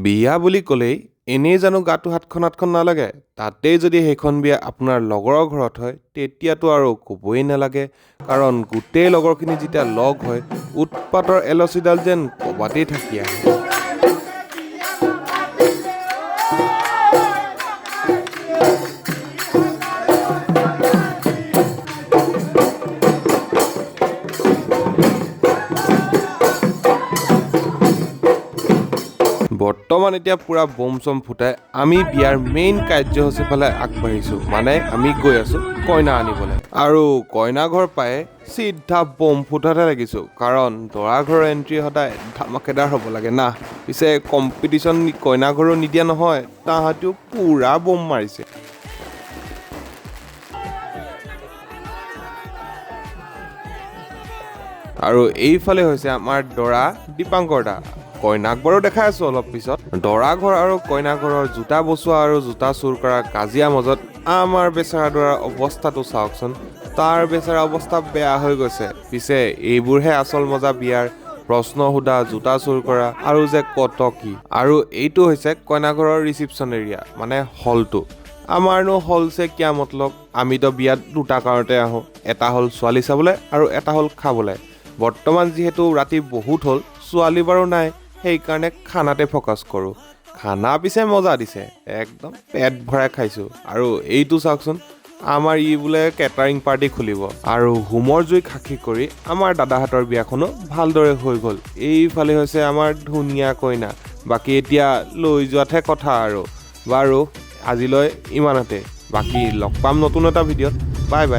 বিয়া বুলি ক'লেই এনেই জানো গাটো হাতখন নালাগে তাতেই যদি সেইখন বিয়া আপোনাৰ লগৰৰ ঘৰত হয় তেতিয়াতো আৰু ক'বই নালাগে কাৰণ গোটেই লগৰখিনি যেতিয়া লগ হয় উৎপাতৰ এলচিডাল যেন ক'বাতেই থাকি আহে বৰ্তমান এতিয়া পুৰা বম চম ফুটাই আমি বিয়াৰ মেইন কাৰ্যসূচী ফালে আগবাঢ়িছো মানে আমি গৈ আছো কইনা আনিবলৈ আৰু কইনা ঘৰ পাই চিধা বম ফুটাতে লাগিছো কাৰণ দৰা ঘৰৰ এন্ট্ৰি সদায় ধামাকেদাৰ হ'ব লাগে না পিছে কম্পিটিশ্যন কইনা ঘৰো নিদিয়া নহয় তাহাঁতেও পুৰা বম মাৰিছে আৰু এইফালে হৈছে আমাৰ দৰা দীপাংকৰ দা কইনাক বাৰু দেখাই আছো অলপ পিছত দৰা ঘৰ আৰু কইনা ঘৰৰ জোতা বচোৱা আৰু জোতা চুৰ কৰা কাজিয়া মাজত আমাৰ বেচেৰা দৰাৰ অৱস্থাটো চাওকচোন তাৰ বেচেৰা অৱস্থা বেয়া হৈ গৈছে পিছে এইবোৰহে আচল মজা বিয়াৰ প্ৰশ্ন সোধা জোতা চুৰ কৰা আৰু যে কত কি আৰু এইটো হৈছে কইনা ঘৰৰ ৰিচিপশ্যন এৰিয়া মানে হলটো আমাৰনো হলছে কিয়া মতলব আমিতো বিয়াত দুটা কাৰণতে আহোঁ এটা হ'ল ছোৱালী চাবলৈ আৰু এটা হ'ল খাবলৈ বৰ্তমান যিহেতু ৰাতি বহুত হ'ল ছোৱালী বাৰু নাই সেইকাৰণে খানাতে ফ'কাছ কৰোঁ খানা পিছে মজা দিছে একদম পেট ভৰাই খাইছোঁ আৰু এইটো চাওকচোন আমাৰ ই বোলে কেটাৰিং পাৰ্টি খুলিব আৰু হোমৰ জুই খাকি কৰি আমাৰ দাদাহঁতৰ বিয়াখনো ভালদৰে হৈ গ'ল এইফালে হৈছে আমাৰ ধুনীয়া কইনা বাকী এতিয়া লৈ যোৱাতহে কথা আৰু বাৰু আজিলৈ ইমানতে বাকী লগ পাম নতুন এটা ভিডিঅ'ত বাই বাই